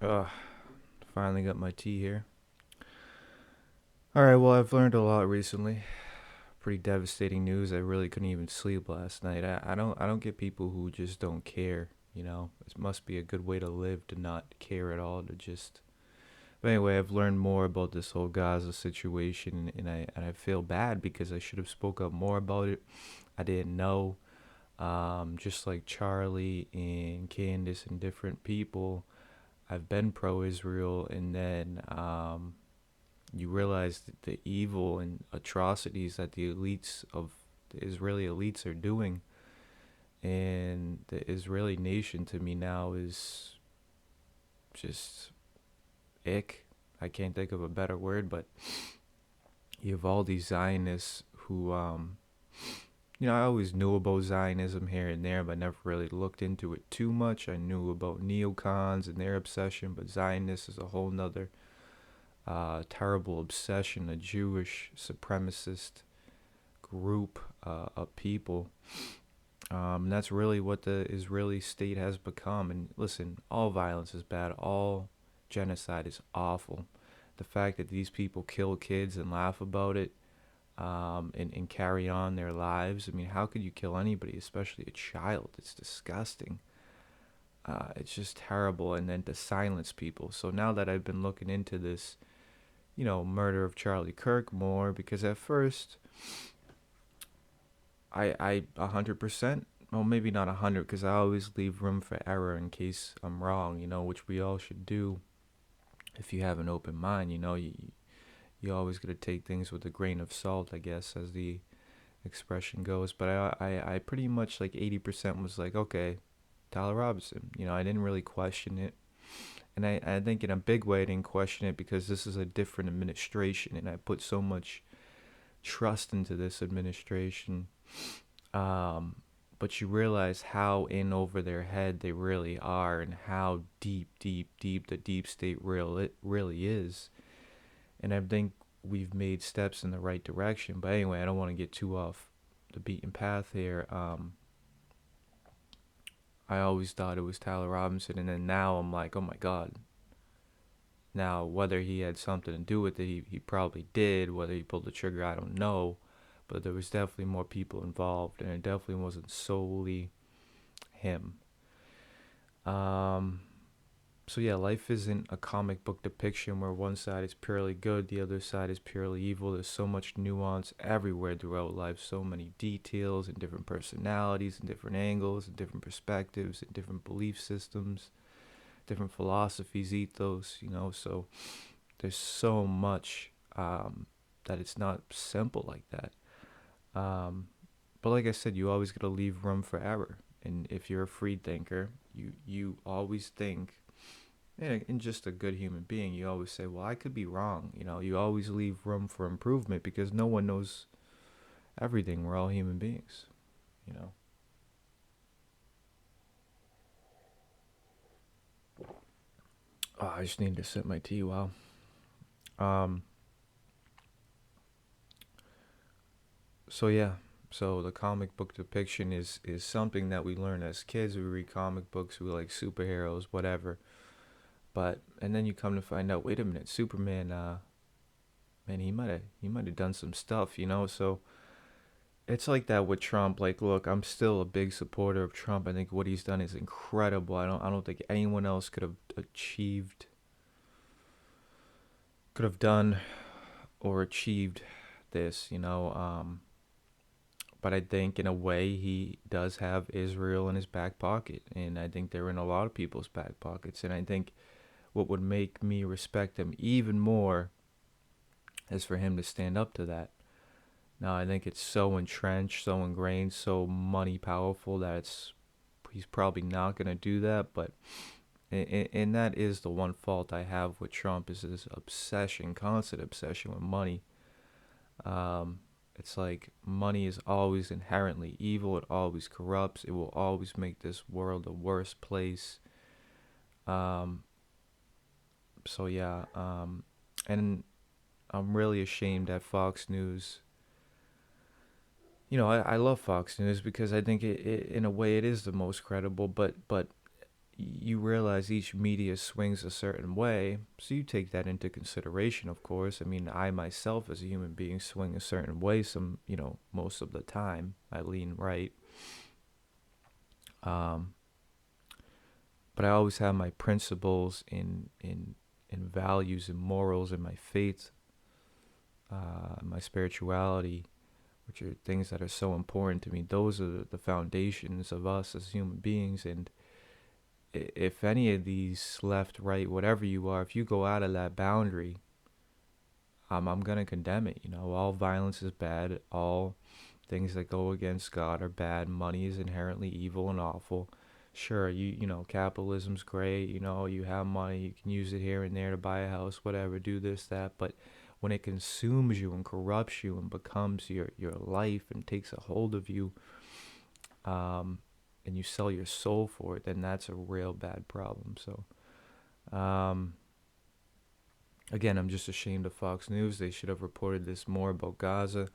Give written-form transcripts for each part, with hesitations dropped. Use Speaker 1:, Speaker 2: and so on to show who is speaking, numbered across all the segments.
Speaker 1: Uh, Finally got my tea here. All right, well, I've learned a lot recently. Pretty devastating news. I really couldn't even sleep last night. I don't get people who just don't care. It must be a good way to live to not care at all. To just. But anyway, I've learned more about this whole Gaza situation, and I feel bad because I should have spoke up more about it. I didn't know. Just like Charlie and Candace and different people, I've been pro-Israel, and then you realize that the evil and atrocities that the Israeli elites are doing, and the Israeli nation to me now is just ick. I can't think of a better word, but you have all these Zionists who, I always knew about Zionism here and there, but never really looked into it too much. I knew about neocons and their obsession, but Zionists is a whole nother terrible obsession, a Jewish supremacist group of people. That's really what the Israeli state has become. And listen, all violence is bad. All genocide is awful. The fact that these people kill kids and laugh about it, and carry on their lives. I mean, how could you kill anybody, especially a child? It's disgusting. It's just terrible. And then to silence people. So now that I've been looking into this, murder of Charlie Kirk more, because at first I 100%, well, maybe not 100, because I always leave room for error in case I'm wrong, which we all should do if you have an open mind. You always got to take things with a grain of salt, I guess, as the expression goes. But I pretty much like 80% was like, okay, Tyler Robinson. I didn't really question it. And I think in a big way I didn't question it because this is a different administration, and I put so much trust into this administration. Um, but you realize how in over their head they really are, and how deep, deep, deep the deep state it really is. And I think we've made steps in the right direction. But anyway, I don't want to get too off the beaten path here. I always thought it was Tyler Robinson, and then now I'm like, oh my God. Now, whether he had something to do with it, he probably did. Whether he pulled the trigger, I don't know. But there was definitely more people involved, and it definitely wasn't solely him. Um, so yeah, life isn't a comic book depiction where one side is purely good, the other side is purely evil. There's so much nuance everywhere throughout life, so many details and different personalities and different angles and different perspectives and different belief systems, different philosophies, ethos, so there's so much that it's not simple like that. Um, but like I said, you always got to leave room for error. And if you're a free thinker, you always think, and just a good human being, you always say, well, I could be wrong. You always leave room for improvement because no one knows everything. We're all human beings, you know. Oh, I just need to sip my tea. Wow. Um, so yeah, so the comic book depiction is something that we learn as kids. We read comic books, we like superheroes, whatever. But and then you come to find out, wait a minute, Superman, man, he might have done some stuff, So it's like that with Trump. Like, look, I'm still a big supporter of Trump. I think what he's done is incredible. I don't think anyone else could have done or achieved this, But I think in a way he does have Israel in his back pocket, and I think they're in a lot of people's back pockets. And I think what would make me respect him even more is for him to stand up to that. Now I think it's so entrenched, so ingrained, so money powerful that he's probably not gonna do that. But and that is the one fault I have with Trump is this obsession, constant obsession with money. Um, it's like money is always inherently evil. It always corrupts. It will always make this world a worse place. Um, so yeah, and I'm really ashamed that Fox News. I love Fox News because I think in a way it is the most credible. But you realize each media swings a certain way, so you take that into consideration, of course. I mean, I myself as a human being swing a certain way. Most of the time I lean right. Um, but I always have my principles in values and morals and my faith, my spirituality, which are things that are so important to me. Those are the foundations of us as human beings. And if any of these, left, right, whatever you are, if you go out of that boundary, I'm gonna condemn it. All violence is bad. All things that go against God are bad. Money is inherently evil and awful. Sure, capitalism's great. You have money, you can use it here and there to buy a house, whatever, do this, that. But when it consumes you and corrupts you and becomes your life and takes a hold of you, um, and you sell your soul for it, then that's a real bad problem. So, um, again, I'm just ashamed of Fox News. They should have reported this more about Gaza.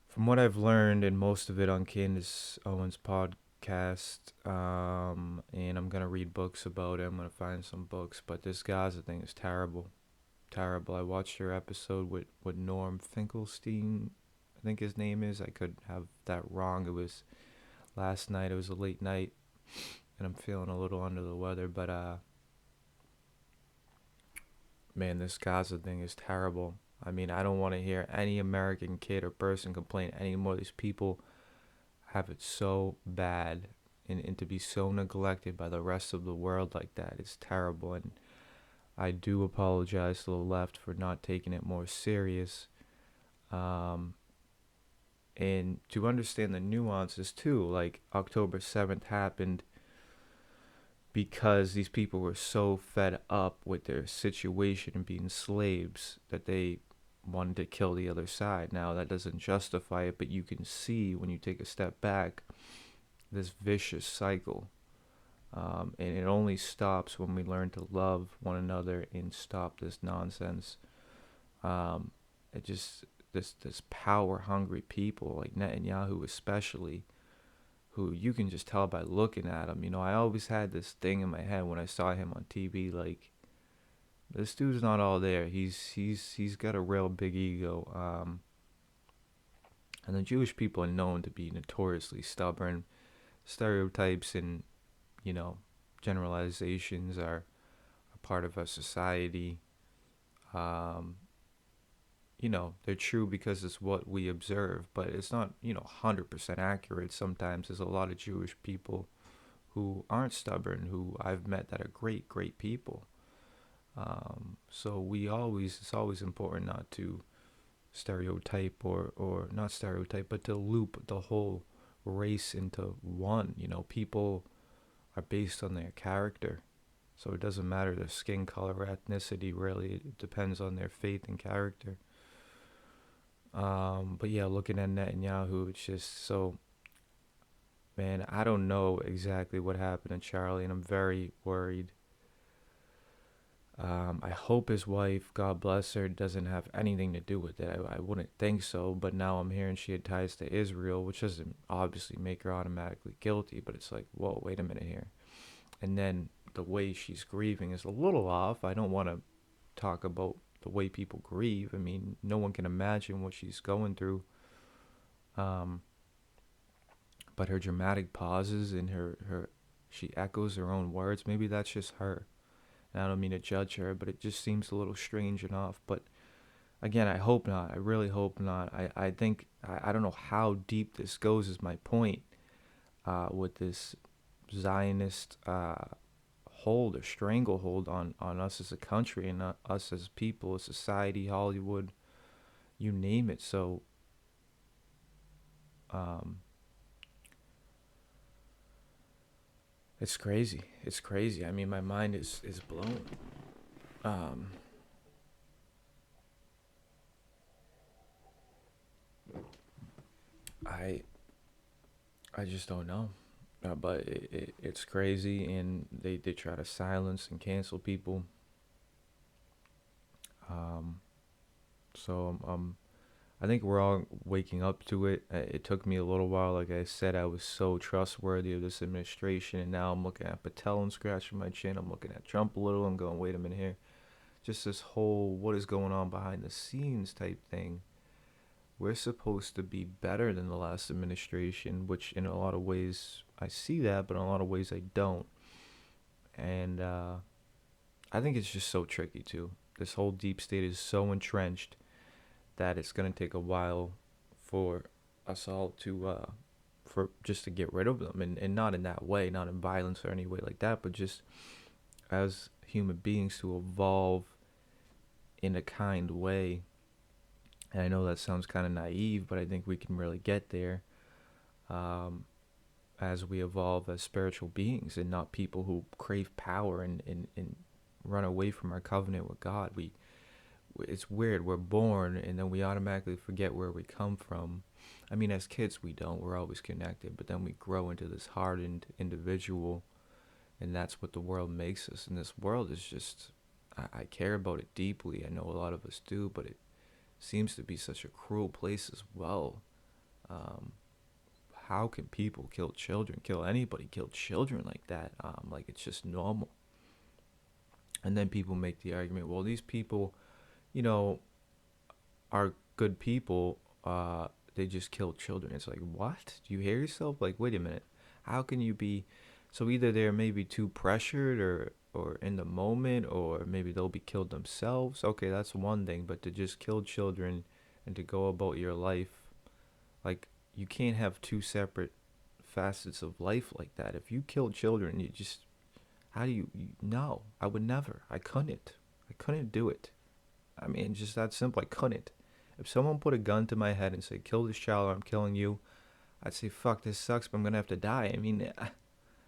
Speaker 1: From what I've learned, and most of it on Candace Owens' podcast, and I'm gonna read books about it. I'm gonna find some books, but this Gaza thing is terrible, terrible. I watched your episode with Norm Finkelstein, I think his name is. I could have that wrong. It was last night. It was a late night, and I'm feeling a little under the weather. But man, this Gaza thing is terrible. I mean, I don't want to hear any American kid or person complain anymore. These people have it so bad, and to be so neglected by the rest of the world like that is terrible. And I do apologize to the left for not taking it more serious. Um, and to understand the nuances too, like October 7th happened because these people were so fed up with their situation and being slaves that they wanted to kill the other side. Now, that doesn't justify it, but you can see when you take a step back this vicious cycle. And it only stops when we learn to love one another and stop this nonsense. It just this power hungry people like Netanyahu especially, who you can just tell by looking at him. I always had this thing in my head when I saw him on TV, like, this dude's not all there. He's got a real big ego. And the Jewish people are known to be notoriously stubborn. Stereotypes and you know generalizations are a part of our society. Um, they're true because it's what we observe, but it's not 100% accurate. Sometimes there's a lot of Jewish people who aren't stubborn, who I've met that are great people. So it's always important not to stereotype or not stereotype, but to loop the whole race into one. People are based on their character. So it doesn't matter their skin color or ethnicity, really. It depends on their faith and character. But yeah, looking at Netanyahu, it's just so, man, I don't know exactly what happened to Charlie, and I'm very worried. I hope his wife, God bless her, doesn't have anything to do with it. I wouldn't think so, but now I'm hearing she had ties to Israel, which doesn't obviously make her automatically guilty, but it's like, whoa, wait a minute here. And then the way she's grieving is a little off. I don't want to talk about the way people grieve. I mean, no one can imagine what she's going through. Um, but her dramatic pauses and she echoes her own words. Maybe that's just her. And I don't mean to judge her, but it just seems a little strange enough. But again, I hope not. I really hope not. I think, I don't know how deep this goes, is my point, with this Zionist hold or stranglehold on us as a country and us as people, a society, Hollywood, you name it. So, um, it's crazy. It's crazy. I mean, my mind is blown. Um, I I just don't know. But it's crazy, and they try to silence and cancel people. Um, so I'm I think we're all waking up to it. It took me a little while. Like I said, I was so trustworthy of this administration, and now I'm looking at Patel and scratching my chin. I'm looking at Trump a little and going, wait a minute here. Just this whole what is going on behind the scenes type thing. We're supposed to be better than the last administration, which in a lot of ways I see that, but in a lot of ways I don't. And I think it's just so tricky too. This whole deep state is so entrenched that it's gonna take a while for us all to for just to get rid of them, and not in that way, not in violence or any way like that, but just as human beings to evolve in a kind way. And I know that sounds kind of naive, but I think we can really get there um, as we evolve as spiritual beings and not people who crave power and run away from our covenant with God. It's weird. We're born and then we automatically forget where we come from. I mean, as kids, we don't. We're always connected, but then we grow into this hardened individual, and that's what the world makes us. And this world is just, I care about it deeply. I know a lot of us do, but it seems to be such a cruel place as well. Um, how can people kill children, kill anybody, kill children like that? Like it's just normal. And then people make the argument, well, these people, you know, are good people. They just kill children. It's like, what? Do you hear yourself? Like, wait a minute. How can you be? So either they're maybe too pressured or in the moment, or maybe they'll be killed themselves. Okay, that's one thing. But to just kill children and to go about your life, like you can't have two separate facets of life like that. If you kill children, you just how do no, I would never. I couldn't do it. I mean, just that simple. I couldn't. If someone put a gun to my head and said, kill this child or I'm killing you, I'd say, fuck, this sucks, but I'm going to have to die. I mean,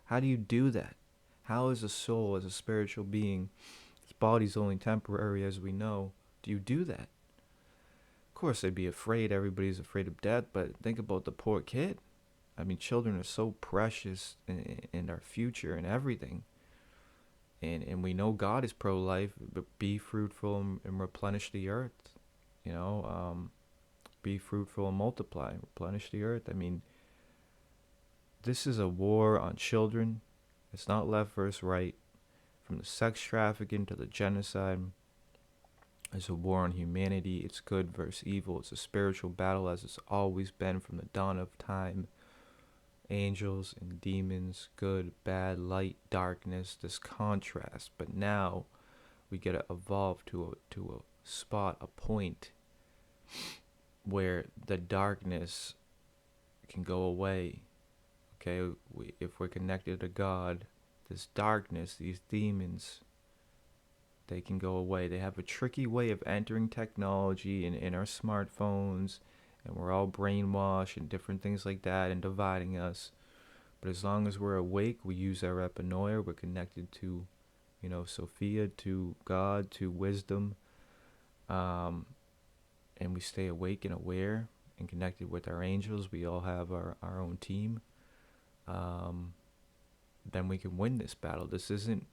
Speaker 1: how do you do that? How is a soul, as a spiritual being, its body's only temporary as we know, do you do that? Of course, I'd be afraid. Everybody's afraid of death, but think about the poor kid. I mean, children are so precious in our future and everything. And we know God is pro-life, but be fruitful and replenish the earth. You know, be fruitful and multiply, replenish the earth. I mean, this is a war on children. It's not left versus right. From the sex trafficking to the genocide, it's a war on humanity. It's good versus evil. It's a spiritual battle as it's always been from the dawn of time. Angels and demons, good, bad, light, darkness, this contrast. But now we get to evolve to a spot, a point where the darkness can go away. Okay, if we're connected to God, this darkness, these demons, they can go away. They have a tricky way of entering technology in our smartphones, and we're all brainwashed and different things like that and dividing us. But as long as we're awake, we use our epinoia, we're connected to, Sophia, to God, to wisdom, um, and we stay awake and aware and connected with our angels. We all have our own team. Um, then we can win this battle. This isn't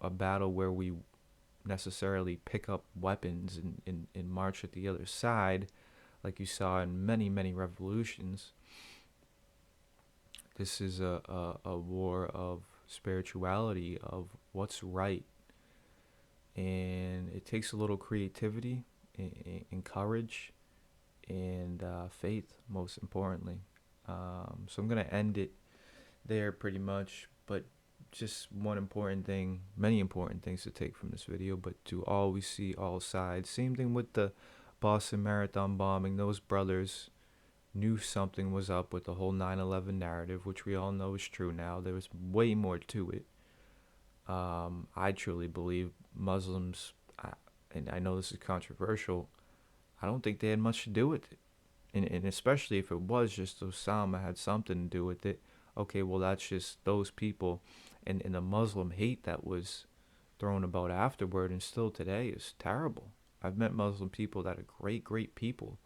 Speaker 1: a battle where we necessarily pick up weapons and march at the other side like you saw in many, many revolutions. This is a war of spirituality, of what's right. And it takes a little creativity and courage and faith, most importantly. So I'm going to end it there pretty much. But just one important thing, many important things to take from this video, but to always see all sides. Same thing with the Boston Marathon bombing. Those brothers knew something was up with the whole 9/11 narrative, which we all know is true now. There was way more to it. I truly believe Muslims, and I know this is controversial, I don't think they had much to do with it. And especially if it was just Osama had something to do with it, okay, well, that's just those people. And the Muslim hate that was thrown about afterward and still today is terrible. I've met Muslim people that are great, great people.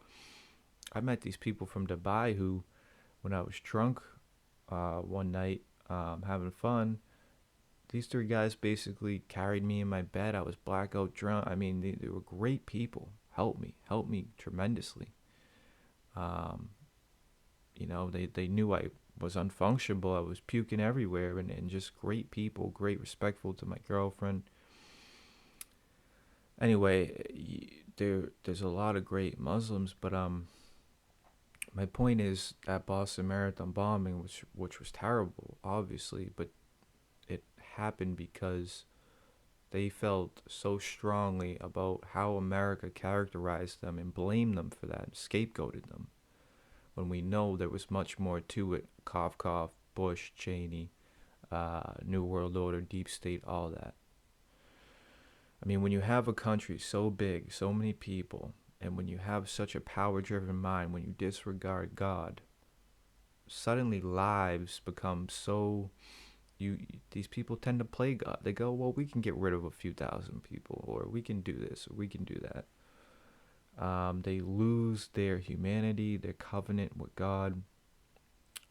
Speaker 1: I met these people from Dubai who, when I was drunk one night, having fun, these three guys basically carried me in my bed. I was blackout drunk. I mean, they were great people. Helped me tremendously. Um, they knew I was unfunctionable. I was puking everywhere, and just great people, great, respectful to my girlfriend. Anyway, there's a lot of great Muslims, but my point is that Boston Marathon bombing, which was terrible, obviously, but it happened because they felt so strongly about how America characterized them and blamed them for that, scapegoated them, when we know there was much more to it. Cough, cough, Bush, Cheney, New World Order, Deep State, all that. I mean, when you have a country so big, so many people, and when you have such a power driven mind, when you disregard God, suddenly lives become so. These people tend to play God. They go, well, we can get rid of a few thousand people, or we can do this, or we can do that. They lose their humanity, their covenant with God.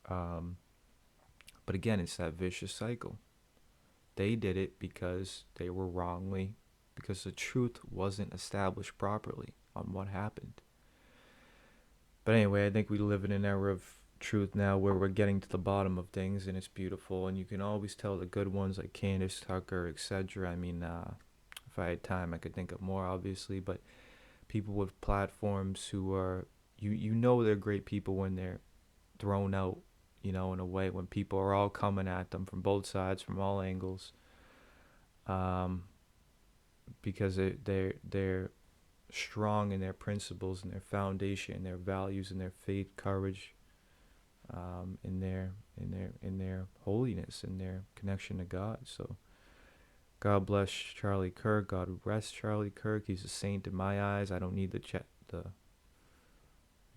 Speaker 1: Um, but again, it's that vicious cycle. They did it because they were wrongly, because the truth wasn't established properly on what happened. But anyway, I think we live in an era of truth now where we're getting to the bottom of things, and it's beautiful. And you can always tell the good ones like Candace Tucker, etc. I mean, if I had time, I could think of more, obviously. But people with platforms who are, you know, they're great people when they're thrown out, in a way, when people are all coming at them from both sides, from all angles, um, because they're strong in their principles and their foundation, and their values and their faith, courage, in their holiness, in their connection to God. So God bless Charlie Kirk. God rest Charlie Kirk. He's a saint in my eyes. I don't need I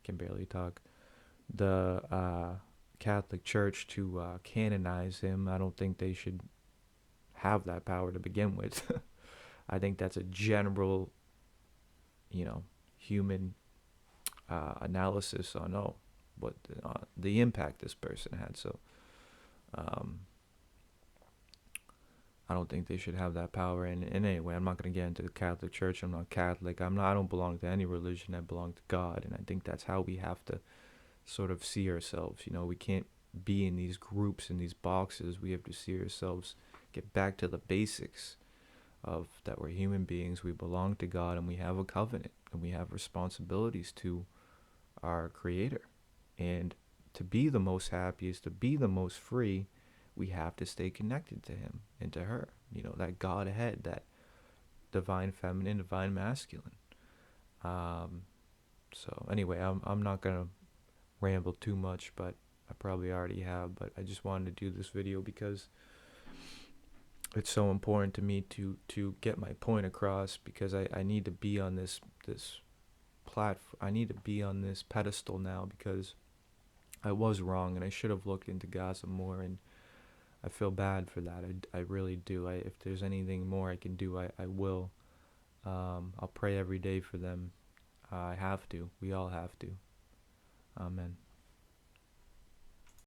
Speaker 1: can barely talk. The Catholic Church to canonize him. I don't think they should have that power to begin with. I think that's a general, human analysis on what the impact this person had. So um, I don't think they should have that power. And anyway, I'm not going to get into the Catholic Church. I'm not Catholic. I don't belong to any religion. I belong to God, and I think that's how we have to sort of see ourselves. We can't be in these groups, in these boxes. We have to see ourselves, get back to the basics of that we're human beings. We belong to God, and we have a covenant, and we have responsibilities to our Creator. And to be the most happiest, to be the most free, we have to stay connected to Him and to her. That Godhead, that divine feminine, divine masculine. Um, so anyway, I'm not gonna ramble too much, but I probably already have. But I just wanted to do this video because it's so important to me to get my point across, because I need to be on this platform. I need to be on this pedestal now, because I was wrong and I should have looked into Gaza more, and I feel bad for that. I really do. If there's anything more I can do, I will. I'll pray every day for them. I have to. We all have to. Amen.